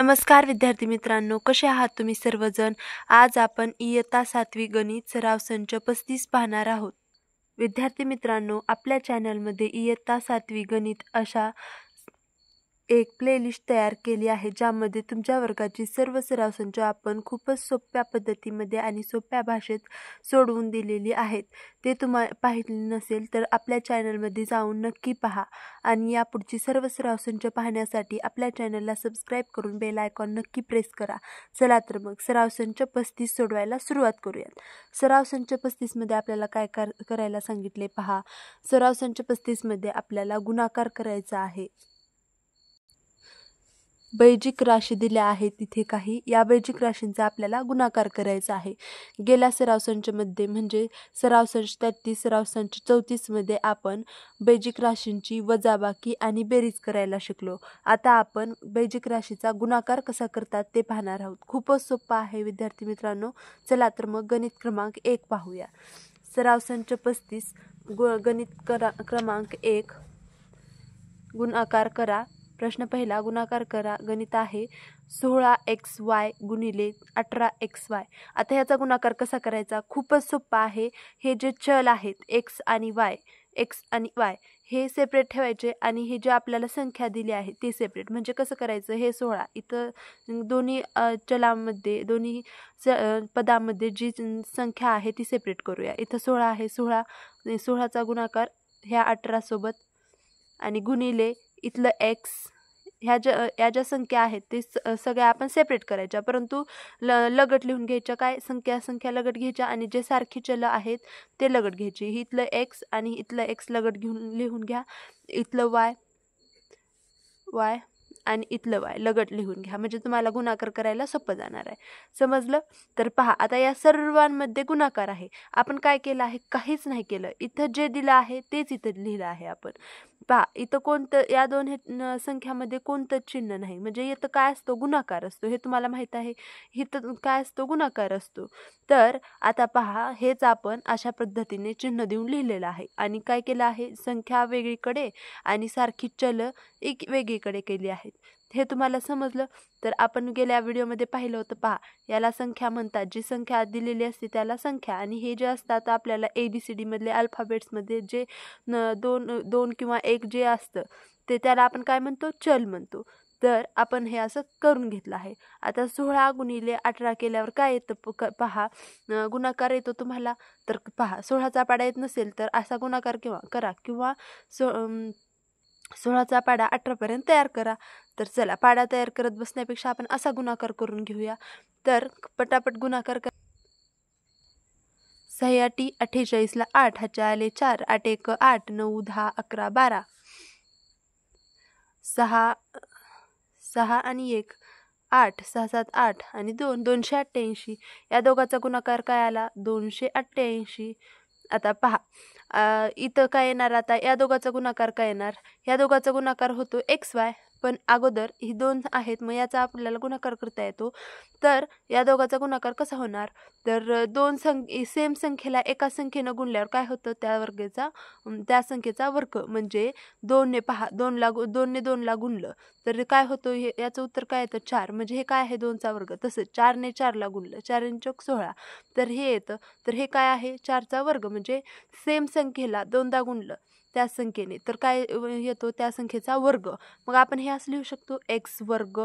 नमस्कार विद्यार्थी मित्रांनो, कसे आहात तुम्ही सर्वजण? आज आपण इयत्ता 7वी गणित सराव संच 35 पाहणार आहोत. विद्यार्थी मित्रांनो, आपल्या चॅनलमध्ये इयत्ता 7वी गणित अशा एक प्लेलिस्ट तयार केली आहे, ज्यामध्ये तुमच्या वर्गाची सर्व सराव संच आपण खूपच सोप्या पद्धतीमध्ये आणि सोप्या भाषेत सोडवून दिलेली आहेत. ते तुम्हाला पाहिजे नसेल तर आपल्या चॅनलमध्ये जाऊन नक्की पहा आणि यापुढची सर्व सराव संच पाहण्यासाठी आपल्या चॅनलला सबस्क्राईब करून बेल आयकॉन नक्की प्रेस करा. चला तर मग सराव संच 35 सोडवायला सुरुवात करूयात. सराव संच 35 मध्ये आपल्याला काय करायला सांगितले पहा. सराव संच 35 मध्ये आपल्याला गुणाकार करायचा आहे. बैजिक राशी दिल्या आहेत तिथे काही, या बैजिक राशींचा आपल्याला गुणाकार करायचा आहे. गेल्या सराव संचमध्ये म्हणजे सराव संच 33 सराव संच 34 मध्ये आपण बैजिक राशींची वजाबाकी आणि बेरीज करायला शिकलो. आता आपण बैजिक राशीचा गुणाकार कसा करतात ते पाहणार आहोत. खूपच सोपा आहे विद्यार्थी मित्रांनो. चला तर मग गणित क्रमांक 1 पाहूया. सराव संच 35 गणित क्रमांक 1 गुणाकार करा. प्रश्न पहिला, गुणाकार करा. गणित आहे 16xy गुणिले 18xy. आता ह्याचा गुणाकार कसा करायचा? खूपच सोपा आहे. हे जे चल आहेत x आणि y हे सेपरेट ठेवायचे आणि हे जे आपल्याला संख्या दिली आहे ते सेपरेट. म्हणजे कसं करायचं? हे 16 इथं दोन्ही चलामध्ये दोन्ही पदामध्ये जी संख्या आहे ती सेपरेट करूया. इथं 16 आहे, 16चा गुणाकार ह्या 18 सोबत आणि गुणिले इथलं x. ह्या ज्या संख्या आहेत ते सगळ्या आपण सेपरेट करायच्या, परंतु लगट लिहून घ्यायच्या. काय संख्या लगट घ्यायच्या आणि जे सारखी चल आहेत ते लगट घ्यायची. इथलं x आणि इथलं x लगट घेऊन लिहून घ्या. इथलं y आणि इथलं y लगट लिहून घ्या. म्हणजे तुम्हाला गुणाकार करायला सोपं जाणार आहे. समजलं? तर पहा, आता या सर्वांमध्ये गुणाकार आहे. आपण काय केलं आहे? काहीच नाही केलं. इथं जे दिलं आहे तेच इथं लिहिलं आहे आपण. पहा, इथं कोणतं या दोन संख्यामध्ये कोणतं चिन्ह नाही. म्हणजे इथं काय असतो? गुणाकार असतो. हे तुम्हाला माहित आहे. इथं काय असतो? गुणाकार असतो. तर आता पहा, हेच आपण अशा पद्धतीने चिन्ह देऊन लिहिलेलं आहे. आणि काय केलं आहे? संख्या वेगळीकडे आणि सारखी चल एक वेगळीकडे केली आहेत. हे तुम्हाला समजलं? तर आपण गेल्या व्हिडिओमध्ये पाहिलं होतं. पहा, याला संख्या म्हणतात. जी संख्या दिलेली असते त्याला संख्या, आणि हे जे असतात आपल्याला ABCD मधले अल्फाबेट्समध्ये जे दोन किंवा एक जे असतं ते त्याला आपण काय म्हणतो? चल म्हणतो. तर आपण हे असं करून घेतलं आहे. आता 16 गुणिले 18 केल्यावर काय येतं? पहा, गुणाकार येतो तुम्हाला. तर पहा, 16चा पाडा येत नसेल तर असा गुणाकार करा किंवा 16चा पाडा 18 पर्यंत तयार करा. तर चला, पाडा तयार करत बसण्यापेक्षा आपण असा गुणाकार करून घेऊया. तर पटापट गुणाकार करा. 6 8 48 ला 8 हाच्या आले 4, 8 1 8, 9 10 11 12, 6 आणि 1 8, 6 7 8 आणि 2 288. या दोघाचा गुणाकार काय आला? 288. आता पहा, इथं काय येणार? आता या दोघाचा गुणाकार काय येणार? या दोघाचा गुणाकार होतो XY, पण अगोदर ही 2 आहेत, मग याचा आपल्याला गुणाकार करता येतो. तर या दोघाचा गुणाकार कसा होणार? तर सेम संख्येला एका संख्येनं गुणल्यावर काय होतं? त्या संख्येचा वर्ग. म्हणजे 2ने पहा, 2ने 2ला गुणलं तर काय होतं? याचं उत्तर काय येतं? 4. म्हणजे हे काय आहे? 2चा वर्ग. तसंच 4ने 4ला गुणलं, 4 आणि चौक 16, तर हे येतं. तर हे काय आहे? 4चा वर्ग. म्हणजे सेम संख्येला 2दा गुणलं त्या संख्येने तर काय येतो? त्या संख्येचा वर्ग. मग आपण हे असं लिहू शकतो, x वर्ग.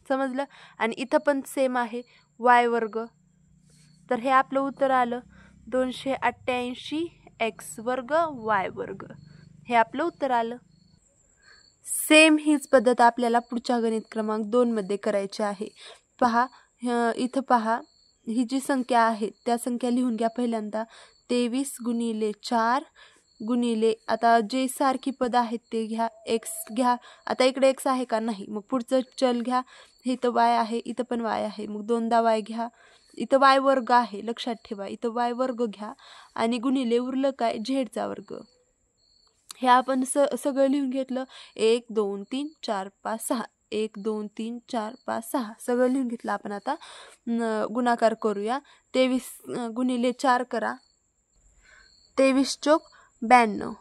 समजलं? आणि इथं पण सेम आहे, y वर्ग. तर हे आपलं उत्तर आलं 288 x वर्ग y वर्ग. हे आपलं उत्तर आलं. सेम हीच पद्धत आपल्याला पुढच्या गणित क्रमांक 2 मध्ये करायची आहे. पहा, इथं पहा, ही जी संख्या आहे त्या संख्या लिहून घ्या. पहिल्यांदा 23 गुणिले 4 गुणिले, आता जे सारखी पद आहेत ते घ्या. x घ्या. आता इकडे x आहे का? नाही. मग पुढचं चल घ्या. इथं y आहे, इथं पण y आहे, मग 2दा y घ्या. इथं y वर्ग आहे, लक्षात ठेवा. इथं y वर्ग घ्या आणि गुणिले उरलं काय? झेडचा वर्ग. हे आपण सगळं लिहून घेतलं. 1 2 3 4 5 6, 1 2 3 4 5 6 सगळं लिहून घेतलं आपण. आता गुणाकार करूया. 23 गुणिले 4 करा. 23 चौक 92.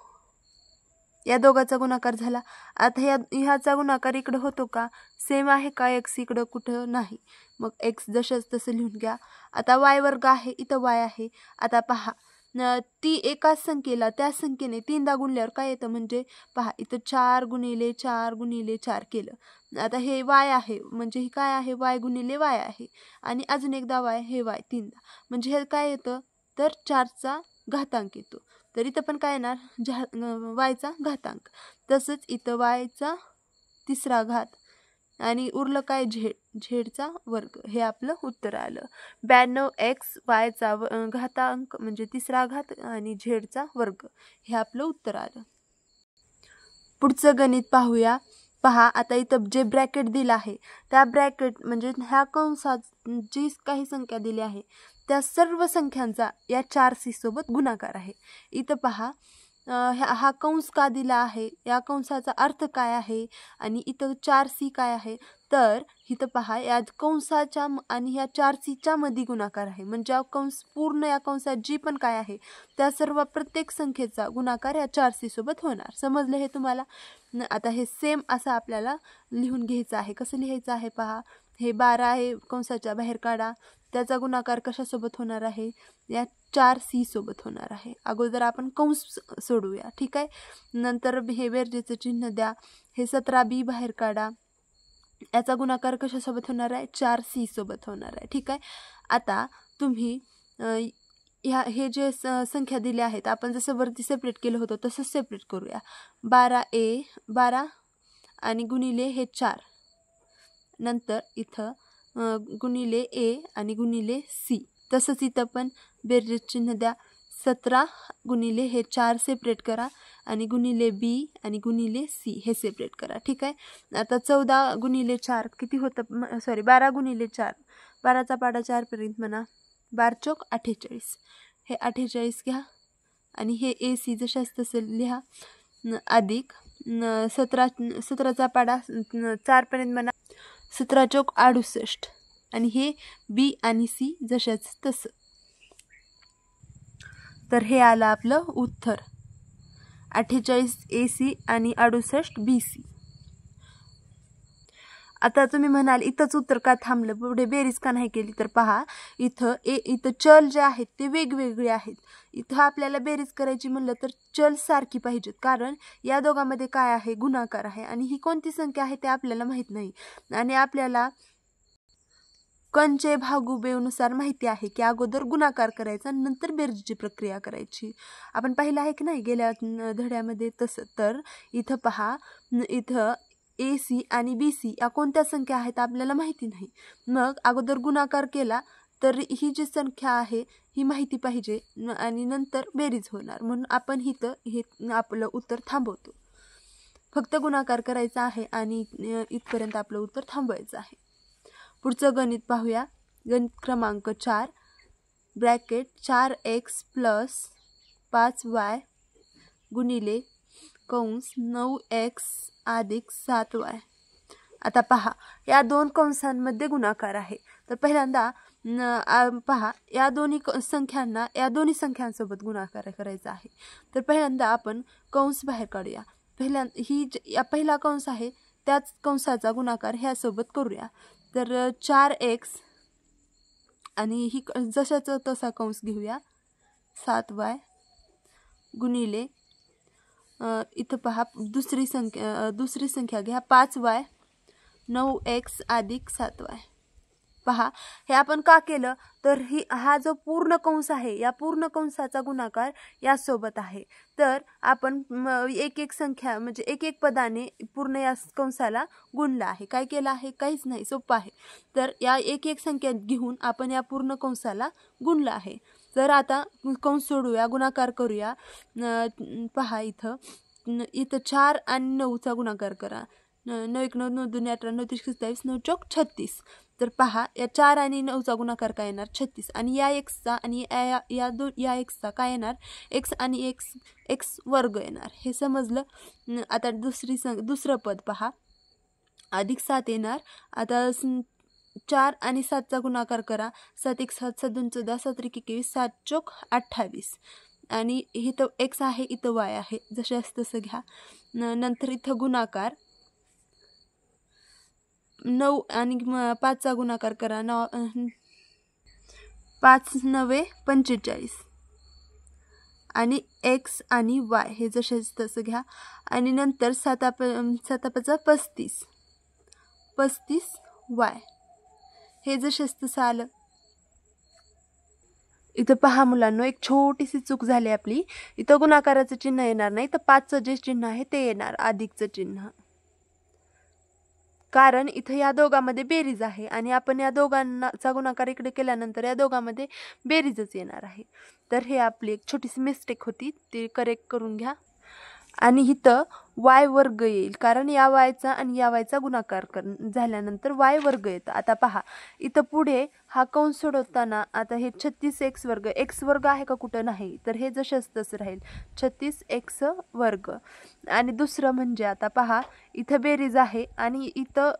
या दोघाचा गुणाकार झाला. आता ह्याचा गुणाकार इकडं होतो का? सेम आहे का? एक्स इकडं कुठं नाही. मग एक्स जसंच तसं लिहून घ्या. आता वाय वर्ग आहे, इथं वाय आहे. आता पहा ती एकाच संख्येला त्या संख्येने 3दा गुणल्यावर काय येतं, म्हणजे पहा इथं 4 गुणिले 4 गुणिले 4 केलं. आता हे वाय आहे, म्हणजे हे काय आहे? वाय गुणिले वाय आहे. आणि अजून एकदा वाय, हे वाय 3दा, म्हणजे हे काय येतं, तर 4चा घातांक येतो. तर इथं पण काय येणार? वायचा घातांक. तसंच इथं वायचा 3रा घात आणि उरलं काय? झेडचा वर्ग. हे आपलं उत्तर आलं. 92x वायचा घातांक म्हणजे 3रा घात आणि झेडचा वर्ग, हे आपलं उत्तर आलं. पुढचं गणित पाहूया. पहा आता इथं जे ब्रॅकेट दिलं आहे त्या ब्रॅकेट म्हणजे ह्या कंसात जी काही संख्या दिली आहे त्या सर्व संख्यांचा या 4c सोबत गुणाकार आहे. इथं पहा हा कंस का दिला आहे, या कंसाचा अर्थ काय आहे आणि इथं 4c काय आहे. तर इथं पहा या कंसाच्या आणि ह्या 4cच्या मध्ये गुणाकार आहे. म्हणजे कंस पूर्ण या कंसात जी पण काय आहे त्या सर्व प्रत्येक संख्येचा गुणाकार या 4c सोबत होणार. समजलं हे तुम्हाला? आता हे सेम असं आपल्याला लिहून घ्यायचं आहे. कसं लिहायचं आहे पहा. हे 12 आहे, कंसाच्या बाहेर काढा. त्याचा गुणाकार कशासोबत होणार आहे? या 4c सोबत होणार आहे. अगोदर आपण कंस सोडूया, ठीक आहे. नंतर हे बेरजेचं चिन्ह द्या. हे 17b बाहेर काढा. याचा गुणाकार कशासोबत होणार आहे? 4c सोबत होणार आहे, ठीक आहे. आता तुम्ही हे जे संख्या दिल्या आहेत आपण जसं वरती सेपरेट केलं होतं तसंच सेपरेट करूया. 12 आणि गुणिले हे 4, नंतर इथं गुणिले ए आणि गुणिले सी. तसंच इथं पण बेरजेच चिन्ह द्या. 17 गुणिले हे 4 सेपरेट करा आणि गुणिले बी आणि गुणिले सी हे सेपरेट करा, ठीक आहे. आता 14 गुणिले 4 किती होतं? 12 गुणिले 4, 12चा पाडा 4 पर्यंत म्हणा. 12 चौक 48, हे 48 घ्या आणि हे ए सी जशाच तसं लिहा. अधिक 17चा पाडा 4 पर्यंत म्हणा. 17 चौक 68 आणि हे बी आणि सी जशाच तसं. तर हे आलं आपलं उत्तर. 48 AC आणि 68 BC. आता तुम्ही म्हणाल इथंच उत्तर का थांबलं, पुढे बेरीज का नाही केली? तर पहा इथं चल जे आहेत ते वेगवेगळे आहेत. इथं आपल्याला बेरीज करायची म्हणलं तर चल सारखी पाहिजेत, कारण या दोघांमध्ये काय आहे? गुणाकार आहे आणि ही कोणती संख्या आहे ते आपल्याला माहित नाही. आणि आपल्याला कंचे भागू बेनुसार माहिती आहे की अगोदर गुणाकार करायचा नंतर बेरजेची प्रक्रिया करायची. आपण पाहिलं आहे की नाही गेल्या धड्यामध्ये तसं. तर इथं पहा, इथं AC आणि BC या कोणत्या संख्या आहेत आपल्याला माहिती नाही. मग अगोदर गुणाकार केला तर ही जी संख्या आहे ही माहिती पाहिजे आणि नंतर बेरीज होणार. म्हणून आपण हे आपलं उत्तर थांबवतो. फक्त गुणाकार करायचा आहे आणि इथपर्यंत आपलं उत्तर थांबवायचं आहे. पुढचं गणित पाहूया. गणित क्रमांक 4. ब्रॅकेट 4x प्लस 5y गुणिले कंस 9x अधिक 7y. आता पहा या दोन कंसांमध्ये गुणाकार आहे. तर पहिल्यांदा पहा या दोन्ही संख्यांना या दोन्ही संख्यांसोबत गुणाकार करायचा आहे. तर पहिल्यांदा आपण कंस बाहेर काढूया. पहिला कंस आहे त्याच कंसाचा गुणाकार ह्यासोबत करूया. तर 4x आणि ही जशाचा तसा कंस घेऊया 7y गुणिले इथं पहा दुसरी संख्या घ्या 5y 9x अधिक 7y. पहा हे आपण का केलं तर हा जो पूर्ण कंस आहे या पूर्ण कंसाचा गुणाकार यासोबत आहे. तर आपण एक संख्या म्हणजे एक पदाने पूर्ण या कंसाला गुणला आहे. काय केलं आहे? काहीच नाही, सोपं आहे. तर या एक संख्या घेऊन आपण या पूर्ण कंसाला गुणला आहे. तर आता कंस सोडूया, गुणाकार करूया. पहा इथं 4 आणि 9चा गुणाकार करा. 9 1 9 9 2 18 9 3 27 9 चौक 36. तर पहा या 4 आणि 9चा गुणाकार काय येणार? 36. आणि या एक्सचा आणि या एक्सचा काय येणार? एक्स आणि एक्स वर्ग येणार. हे समजलं? आता दुसरं पद पहा. अधिक 7 येणार. आता 4 आणि 7चा गुणाकार करा. 7 1 7 7 2 14 7 3 21 7 चौक 28. आणि इथं एक्स आहे, इथं वाय आहे, जशास तसं घ्या. नंतर इथं गुणाकार 9 आणि 5चा गुणाकार करा. 5 9 45 आणि एक्स आणि वाय हे जशाच तसं घ्या. आणि नंतर 7 5 35 35 वाय हे जशाच तसं आलं. इथं पहा मुलांनो, एक छोटीशी चूक झाली आपली. इथं गुणाकाराचं चिन्ह येणार नाही, तर 5चं जे चिन्ह आहे ते येणार, अधिकचं चिन्ह. कारण इथं या दोघांमध्ये बेरीज आहे आणि आपण या दोघांचा गुणाकार इकडे केल्यानंतर या दोघांमध्ये बेरीजच येणार आहे. तर हे आपली एक छोटीशी मिस्टेक होती, ती करेक्ट करून घ्या. आणि इथं वाय वर्ग येईल, कारण या वायचा आणि या वायचा गुणाकार झाल्यानंतर वाय वर्ग येतं. आता पहा, इथं पुढे हा कंस सोडवताना आता हे 36 एक्स वर्ग आहे का कुठं नाही, तर हे जसंच तसं राहील 36 एक्स वर्ग. आणि दुसरं म्हणजे आता पहा, इथं बेरीज आहे आणि इथं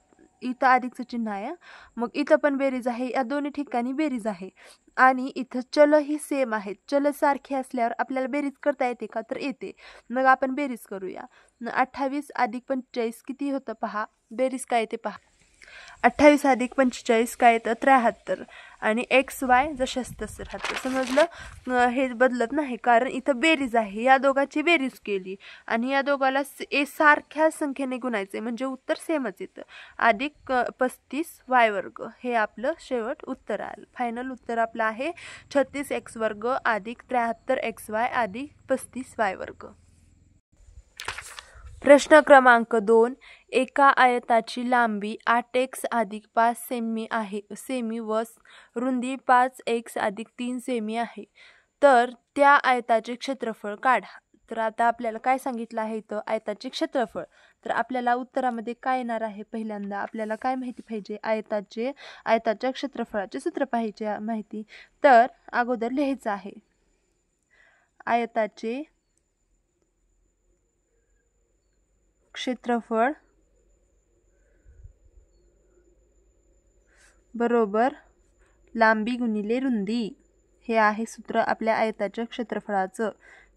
अधिकचं चिन्ह आहे. मग इथं पण बेरीज आहे, या दोन्ही ठिकाणी बेरीज आहे. आणि इथं चल ही सेम आहेत. चल सारखी असल्यावर आपल्याला बेरीज करता येते का, तर येते. मग आपण बेरीज करूया. 28 अधिक 45 किती होतं पहा, बेरीज काय येते पहा. 28 अधिक 45 काय येतं, 73. आणि एक्स वाय जशाच तसं राहतं. समजलं, हे बदलत नाही, कारण इथं बेरीज आहे. या दोघांची बेरीज केली आणि या दोघाला सारख्या संख्येने गुणायचे म्हणजे उत्तर सेमच येतं. अधिक 35 वाय वर्ग हे आपलं शेवट उत्तर आलं. फायनल उत्तर आपलं आहे 36 एक्स वर्ग अधिक 73 एक्स वाय अधिक 35 वाय वर्ग. प्रश्न क्रमांक 2. एका आयताची लांबी 8x अधिक 5 सेमी व रुंदी 5x अधिक 3 सेमी आहे, तर त्या आयताचे क्षेत्रफळ काढा. तर आता आपल्याला काय सांगितलं आहे इथं, आयताचे क्षेत्रफळ. तर आपल्याला उत्तरामध्ये काय येणार आहे, पहिल्यांदा आपल्याला काय माहिती पाहिजे, आयताच्या क्षेत्रफळाचे सूत्र पाहिजे माहिती. तर अगोदर लिहायचं आहे आयताचे क्षेत्रफळ बरोबर लांबी गुणिले रुंदी. हे आहे सूत्र आपल्या आयताच्या क्षेत्रफळाचं,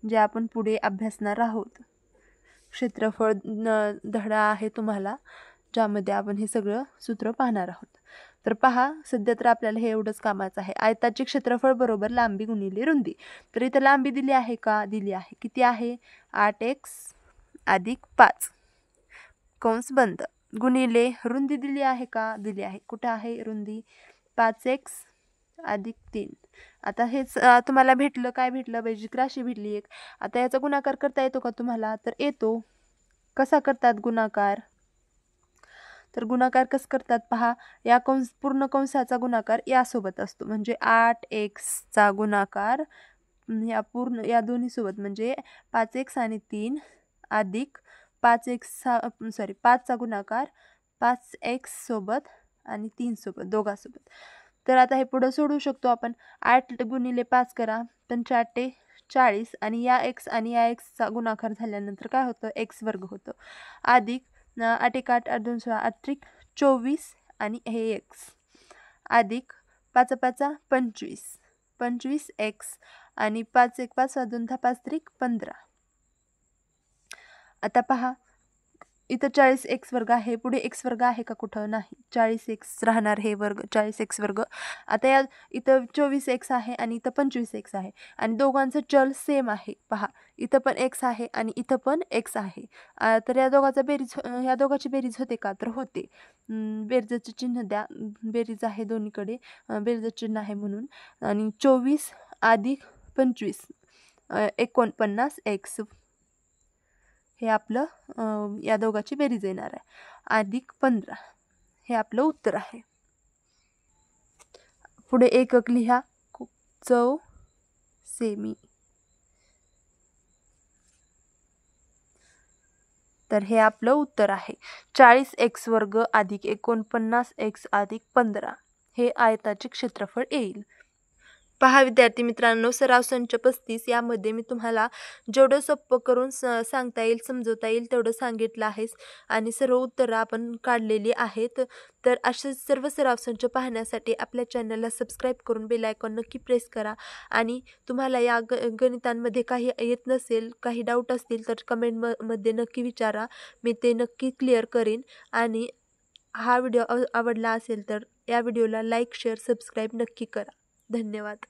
जे आपण पुढे अभ्यासणार आहोत. क्षेत्रफळ धडा आहे तुम्हाला, ज्यामध्ये आपण हे सगळं सूत्र पाहणार आहोत. तर पहा, सध्या तर आपल्याला हे एवढंच कामाचं आहे. आयताचे क्षेत्रफळ बरोबर लांबी गुणिले रुंदी. तर इथं लांबी दिली आहे का, दिली आहे. किती आहे, 8x अधिक 5 कंस बंद गुणिले रुंदी दिली आहे का, दिली आहे. कुठं आहे रुंदी, 5x अधिक 3. आता हेच तुम्हाला भेटलं, काय भेटलं, बेजिक राशी भेटली एक. आता याचा गुणाकार करता येतो का तुम्हाला, तर येतो. कसा करतात गुणाकार, तर गुणाकार कसं करतात पहा, या पूर्ण कंसाचा गुणाकार यासोबत असतो. म्हणजे 8xचा गुणाकार या दोन्ही सोबत, म्हणजे 5x आणि 3 अधिक 5चा गुणाकार 5x सोबत आणि 3 सोबत, दोघांसोबत. तर आता हे पुढं सोडू शकतो आपण. 8 गुणिले 5 करा, 5 40 आणि या x आणि या xचा गुणाकार झाल्यानंतर काय होतं, x वर्ग होतं. अधिक 8 1 8 8 2 16 8 24 आणि हे x अधिक 5 5 25 25x आणि 5 1 5 2 10 5 3 15. आता पहा, इथं 40x वर्ग आहे, पुढे x वर्ग आहे का, कुठं नाही. 40x राहणार, हे वर्ग 40x वर्ग. आता या इथं 24x आहे आणि इथं 25x आहे आणि दोघांचं चल सेम आहे. पहा, इथं पण x आहे आणि इथं पण x आहे. तर या दोघांची बेरीज होते का, तर होते. बेरजेचं चिन्ह द्या, बेरीज आहे दोन्हीकडे, बेरजेचं चिन्ह आहे म्हणून. आणि 24 अधिक 25 49x हे आपलं या दोघांची बेरीज येणार आहे. अधिक 15 हे आपलं उत्तर आहे. पुढे एकक लिहा, चौ सेमी. तर हे आपलं उत्तर आहे 40x वर्ग अधिक 49x अधिक 15 हे आयताचे क्षेत्रफळ येईल. पहा विद्यार्थी मित्रांनो, सराव संच 35 यामध्ये मी तुम्हाला जेवढं सोपं करून सांगता येईल, समजवता येईल तेवढं सांगितलं आहे आणि सर्व उत्तरं आपण काढलेली आहेत. तर असे सर्व सराव संच पाहण्यासाठी आपल्या चॅनलला सबस्क्राईब करून बेल आयकॉन नक्की प्रेस करा. आणि तुम्हाला या गणितांमध्ये काही येत नसेल, काही डाऊट असतील तर मध्ये नक्की विचारा. मी ते नक्की क्लिअर करीन. आणि हा व्हिडिओ आवडला असेल तर या व्हिडिओला लाईक, शेअर, सबस्क्राईब नक्की करा. धन्यवाद.